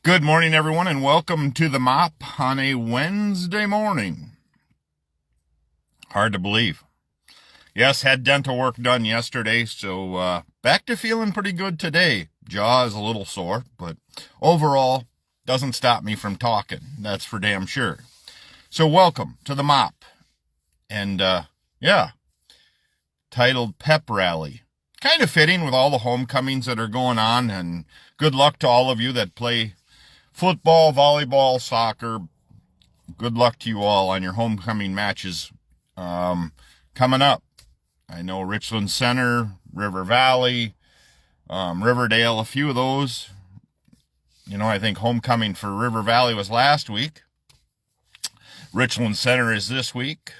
Good morning, everyone, and welcome to the mop on a Wednesday morning. Hard to believe. Yes, had dental work done yesterday, so back to feeling pretty good today. Jaw is a little sore, but overall, doesn't stop me from talking. That's for damn sure. So welcome to the mop. And, titled Pep Rally. Kind of fitting with all the homecomings that are going on, and good luck to all of you that play football, volleyball, soccer. Good luck to you all on your homecoming matches coming up. I know Richland Center, River Valley, Riverdale, a few of those. You know, I think homecoming for River Valley was last week. Richland Center is this week.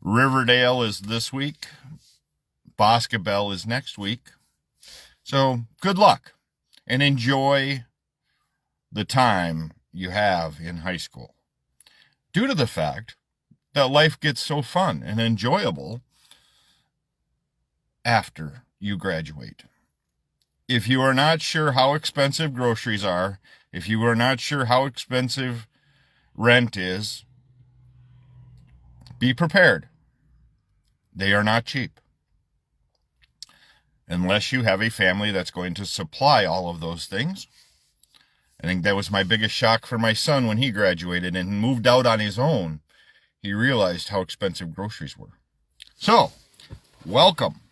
Riverdale is this week. Boscobel is next week. So good luck and enjoy the time you have in high school. Due to the fact that life gets so fun and enjoyable after you graduate. If you are not sure how expensive groceries are, if you are not sure how expensive rent is, be prepared. They are not cheap. Unless you have a family that's going to supply all of those things. I think that was my biggest shock for my son when he graduated and moved out on his own. He realized how expensive groceries were. So, welcome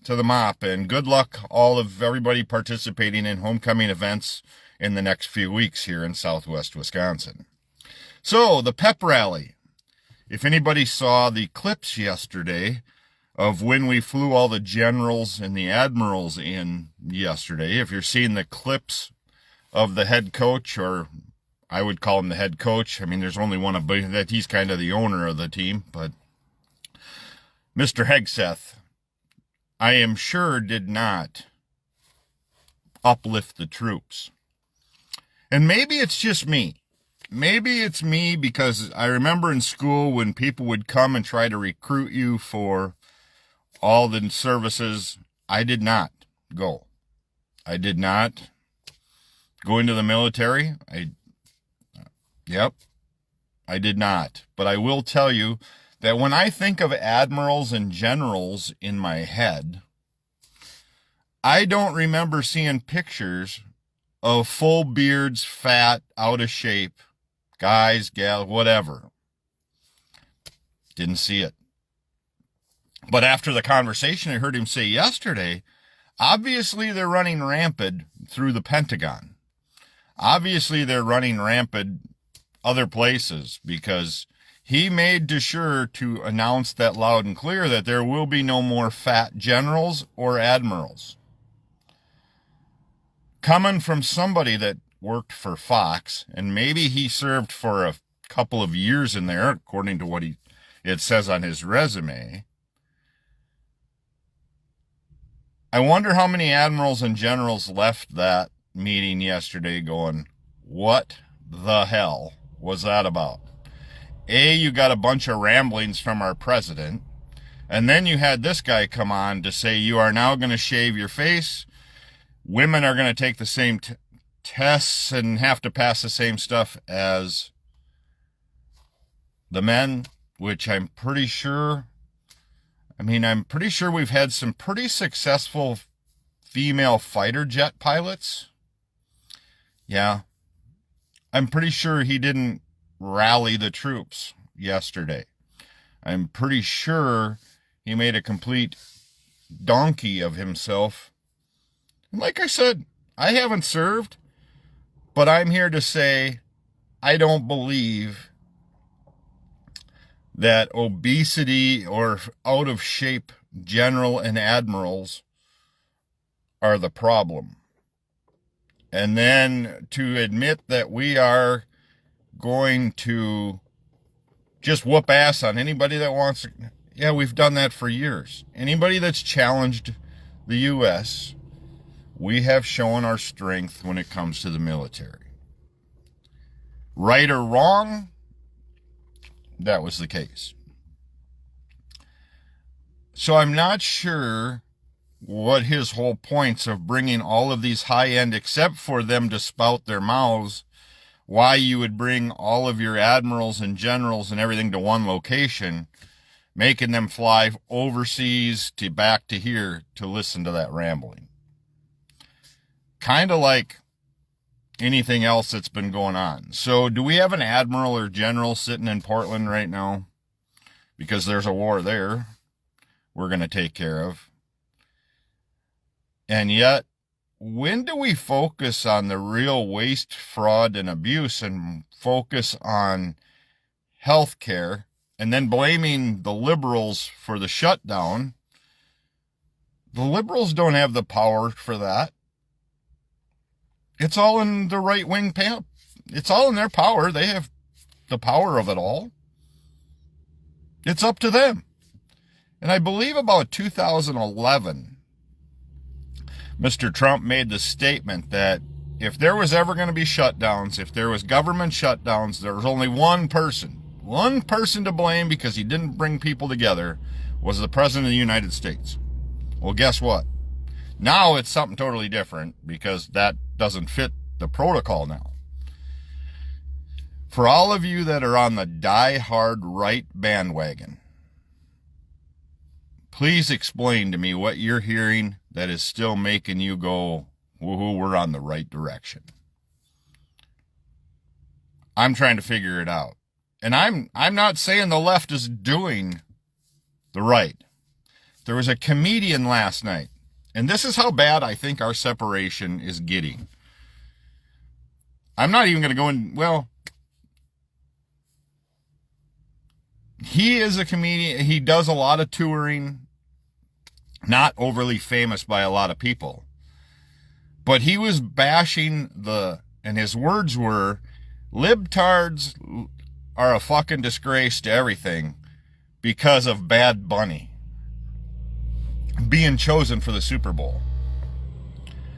to the mop, and good luck all of everybody participating in homecoming events in the next few weeks here in Southwest Wisconsin. So, the pep rally. If anybody saw the clips yesterday of when we flew all the generals and the admirals in yesterday, if you're seeing the clips of the head coach, or I would call him the head coach. I mean, there's only one that he's kind of the owner of the team, but Mr. Hegseth, I am sure, did not uplift the troops. And maybe it's just me. Maybe it's me because I remember in school when people would come and try to recruit you for all the services. I did not go. I did not go into the military. I did not. But I will tell you that when I think of admirals and generals in my head, I don't remember seeing pictures of full beards, fat, out of shape, guys, gals, whatever. Didn't see it. But after the conversation I heard him say yesterday, obviously they're running rampant through the Pentagon. Obviously they're running rampant other places, because he made sure to announce that loud and clear that there will be no more fat generals or admirals. Coming from somebody that worked for Fox, and maybe he served for a couple of years in there, according to what it says on his resume. I wonder how many admirals and generals left that meeting yesterday going, what the hell was that about? You got a bunch of ramblings from our president, and then you had this guy come on to say you are now going to shave your face. Women are going to take the same tests and have to pass the same stuff as the men, which I'm pretty sure we've had some pretty successful female fighter jet pilots. Yeah. I'm pretty sure he didn't rally the troops yesterday. I'm pretty sure he made a complete donkey of himself. And like I said, I haven't served, but I'm here to say I don't believe that obesity or out of shape general and admirals are the problem. And then to admit that we are going to just whoop ass on anybody that wants to. Yeah, we've done that for years. Anybody that's challenged the U.S., we have shown our strength when it comes to the military. Right or wrong, that was the case. So I'm not sure what his whole points of bringing all of these high-end, except for them to spout their mouths, why you would bring all of your admirals and generals and everything to one location, making them fly overseas to back to here to listen to that rambling. Kind of like anything else that's been going on. So do we have an admiral or general sitting in Portland right now? Because there's a war there we're going to take care of. And yet, when do we focus on the real waste, fraud, and abuse and focus on health care and then blaming the liberals for the shutdown? The liberals don't have the power for that. It's all in the right-wing camp. It's all in their power. They have the power of it all. It's up to them. And I believe about 2011, Mr. Trump made the statement that if there was ever going to be shutdowns, if there was government shutdowns, there was only one person to blame because he didn't bring people together, was the President of the United States. Well, guess what? Now it's something totally different because that doesn't fit the protocol now. For all of you that are on the die-hard right bandwagon, please explain to me what you're hearing that is still making you go, woohoo, we're on the right direction. I'm trying to figure it out. And I'm not saying the left is doing the right. There was a comedian last night, and this is how bad I think our separation is getting. I'm not even going to go in, well, he is a comedian. He does a lot of touring, not overly famous by a lot of people. But he was bashing and his words were, libtards are a fucking disgrace to everything because of Bad Bunny being chosen for the Super Bowl.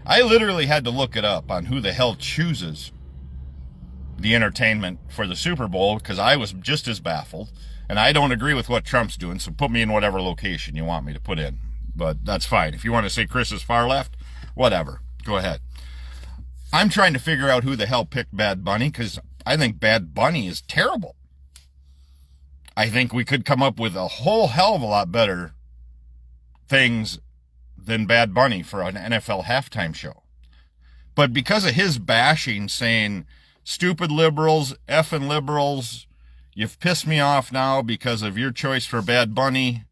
I literally had to look it up on who the hell chooses the entertainment for the Super Bowl because I was just as baffled. And I don't agree with what Trump's doing, so put me in whatever location you want me to put in. But that's fine. If you want to say Chris is far left, whatever. Go ahead. I'm trying to figure out who the hell picked Bad Bunny because I think Bad Bunny is terrible. I think we could come up with a whole hell of a lot better things than Bad Bunny for an NFL halftime show. But because of his bashing, saying, stupid liberals, effing liberals, you've pissed me off now because of your choice for Bad Bunny.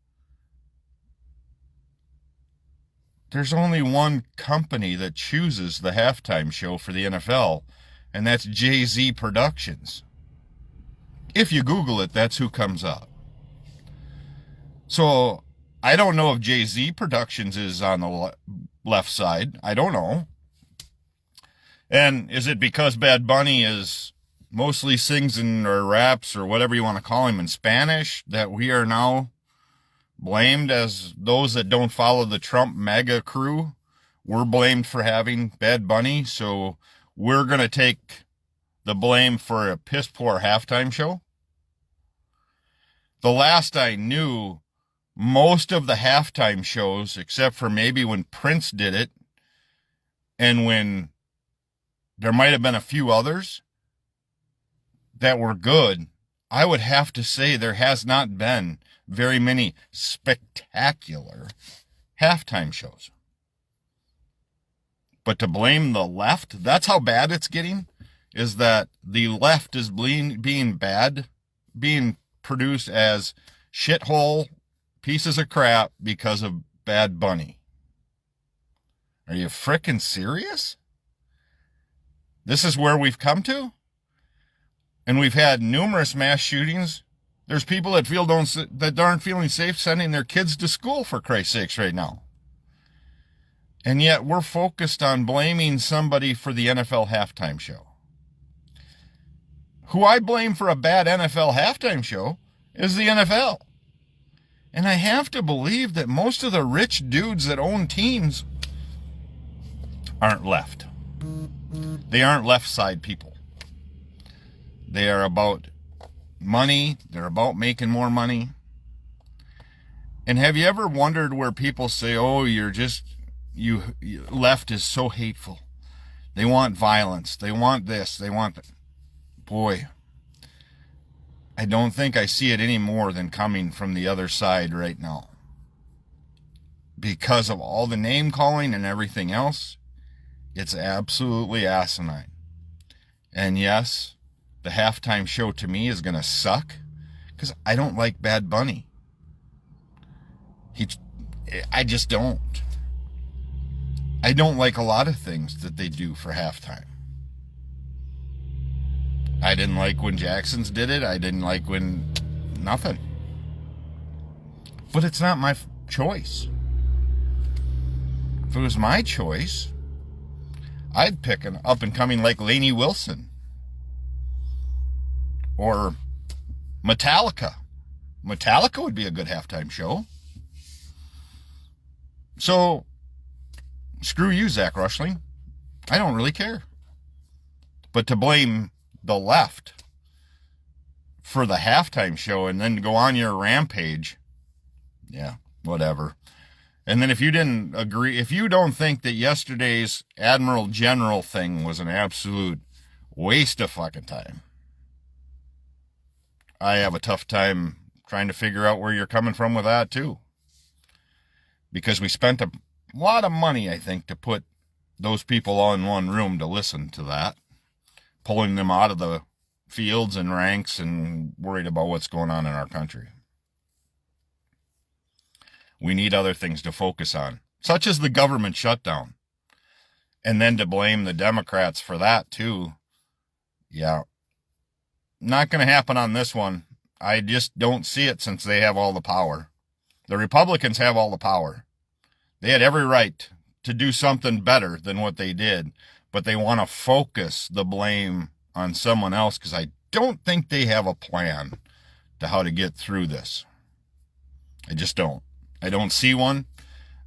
There's only one company that chooses the halftime show for the NFL, and that's Jay-Z Productions. If you Google it, that's who comes up. So I don't know if Jay-Z Productions is on the left side. I don't know. And is it because Bad Bunny is mostly sings or raps or whatever you want to call him in Spanish that we are now blamed as those that don't follow the Trump MAGA crew? We're blamed for having Bad Bunny, so we're going to take the blame for a piss-poor halftime show? The last I knew, most of the halftime shows, except for maybe when Prince did it, and when there might have been a few others that were good, I would have to say there has not been very many spectacular halftime shows. But to blame the left, that's how bad it's getting, is that the left is being bad, being produced as shithole pieces of crap because of Bad Bunny. Are you frickin' serious? This is where we've come to? And we've had numerous mass shootings. There's people that aren't feeling safe sending their kids to school, for Christ's sakes, right now. And yet we're focused on blaming somebody for the NFL halftime show. Who I blame for a bad NFL halftime show is the NFL. And I have to believe that most of the rich dudes that own teams aren't left. They aren't left side people. They are about money. They're about making more money. And have you ever wondered where people say, oh, left is so hateful. They want violence. They want this. They want that. Boy, I don't think I see it any more than coming from the other side right now. Because of all the name calling and everything else, it's absolutely asinine. And yes, the halftime show to me is going to suck because I don't like Bad Bunny. I just don't. I don't like a lot of things that they do for halftime. I didn't like when Jackson's did it. I didn't like when nothing. But it's not my choice. If it was my choice, I'd pick an up and coming like Lainey Wilson or Metallica. Metallica would be a good halftime show. So, screw you, Zach Rushling. I don't really care. But to blame the left for the halftime show and then go on your rampage, yeah, whatever. And then if you didn't agree, if you don't think that yesterday's Admiral General thing was an absolute waste of fucking time, I have a tough time trying to figure out where you're coming from with that too. Because we spent a lot of money, I think, to put those people all in one room to listen to that, pulling them out of the fields and ranks and worried about what's going on in our country. We need other things to focus on, such as the government shutdown. And then to blame the Democrats for that too. Yeah. Not going to happen on this one. I just don't see it since they have all the power. The Republicans have all the power. They had every right to do something better than what they did, but they want to focus the blame on someone else because I don't think they have a plan to how to get through this. I just don't. I don't see one.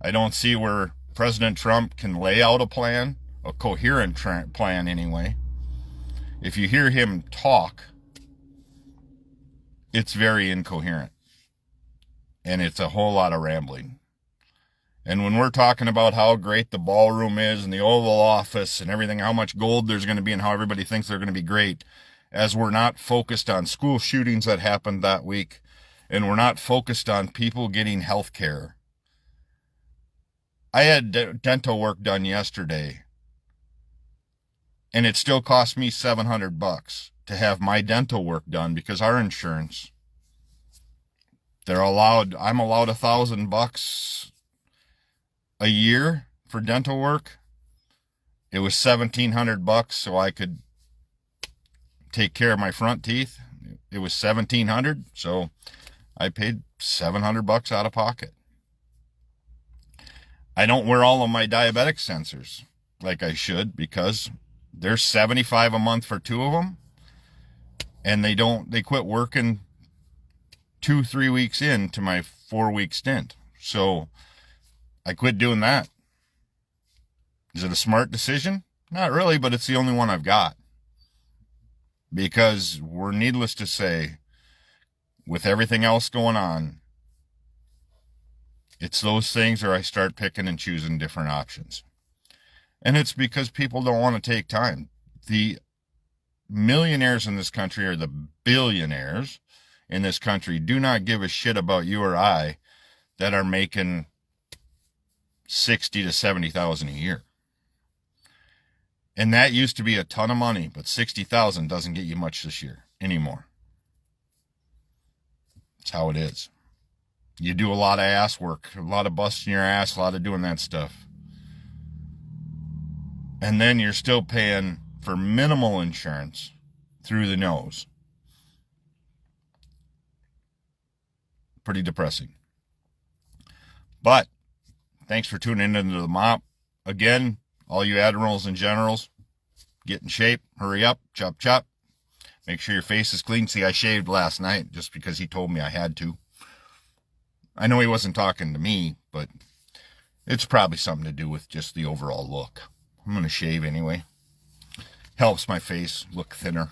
I don't see where President Trump can lay out a plan, a coherent plan anyway. If you hear him talk, it's very incoherent. And it's a whole lot of rambling. And when we're talking about how great the ballroom is and the Oval Office and everything, how much gold there's going to be and how everybody thinks they're going to be great, as we're not focused on school shootings that happened that week, and we're not focused on people getting health care. I had dental work done yesterday, and it still cost me $700 to have my dental work done because our insurance, I'm allowed $1,000 a year for dental work. It was $1,700 so I could take care of my front teeth. It was $1,700, so I paid $700 out of pocket. I don't wear all of my diabetic sensors like I should because they're $75 a month for 2 of them, and they quit working 2-3 weeks into my 4-week stint. So I quit doing that. Is it a smart decision? Not really, but it's the only one I've got. Because we're needless to say, with everything else going on, it's those things where I start picking and choosing different options. And it's because people don't want to take time. The millionaires in this country, or the billionaires in this country, do not give a shit about you or I that are making $60,000 to $70,000 a year. And that used to be a ton of money, but $60,000 doesn't get you much this year anymore. It's how it is. You do a lot of ass work, a lot of busting your ass, a lot of doing that stuff. And then you're still paying for minimal insurance through the nose. Pretty depressing. But thanks for tuning into the mop. Again, all you admirals and generals, get in shape, hurry up, chop chop. Make sure your face is clean. See, I shaved last night just because he told me I had to. I know he wasn't talking to me, but it's probably something to do with just the overall look. I'm going to shave anyway. Helps my face look thinner.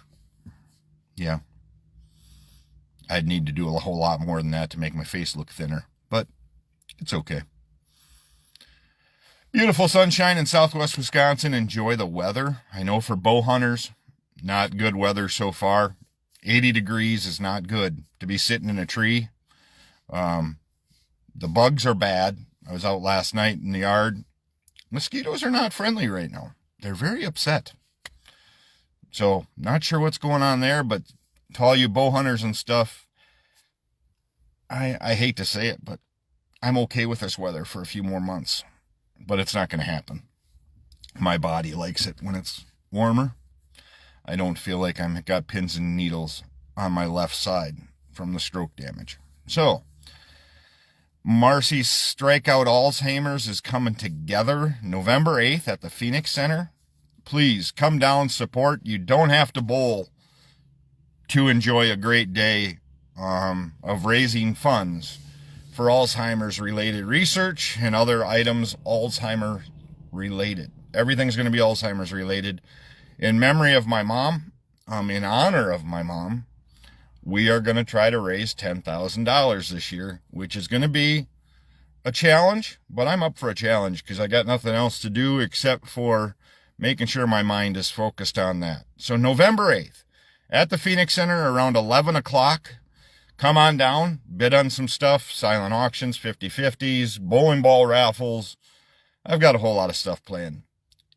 Yeah. I'd need to do a whole lot more than that to make my face look thinner. But It's okay. Beautiful sunshine in southwest Wisconsin. Enjoy the weather. I know for bow hunters, not good weather so far. 80 degrees is not good to be sitting in a tree. The bugs are bad. I was out last night in the yard. Mosquitoes are not friendly right now. They're very upset. So, not sure what's going on there, but to all you bow hunters and stuff, I hate to say it, but I'm okay with this weather for a few more months. But it's not going to happen. My body likes it when it's warmer. I don't feel like I've got pins and needles on my left side from the stroke damage. So, Marcy's Strikeout Alzheimer's is coming together November 8th at the Phoenix Center. Please come down, support. You don't have to bowl to enjoy a great day of raising funds for Alzheimer's related research and other items Alzheimer related. Everything's going to be Alzheimer's related. In memory of my mom, in honor of my mom, we are going to try to raise $10,000 this year, which is going to be a challenge, but I'm up for a challenge because I got nothing else to do except for making sure my mind is focused on that. So November 8th at the Phoenix Center around 11 o'clock. Come on down, bid on some stuff, silent auctions, 50/50s, bowling ball raffles. I've got a whole lot of stuff planned.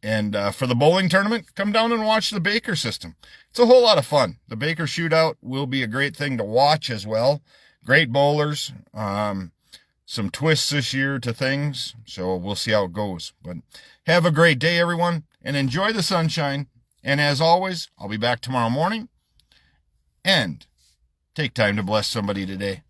And for the bowling tournament, come down and watch the Baker system. It's a whole lot of fun. The Baker shootout will be a great thing to watch as well. Great bowlers, some twists this year to things, so we'll see how it goes. But have a great day, everyone, and enjoy the sunshine. And as always, I'll be back tomorrow morning. And take time to bless somebody today.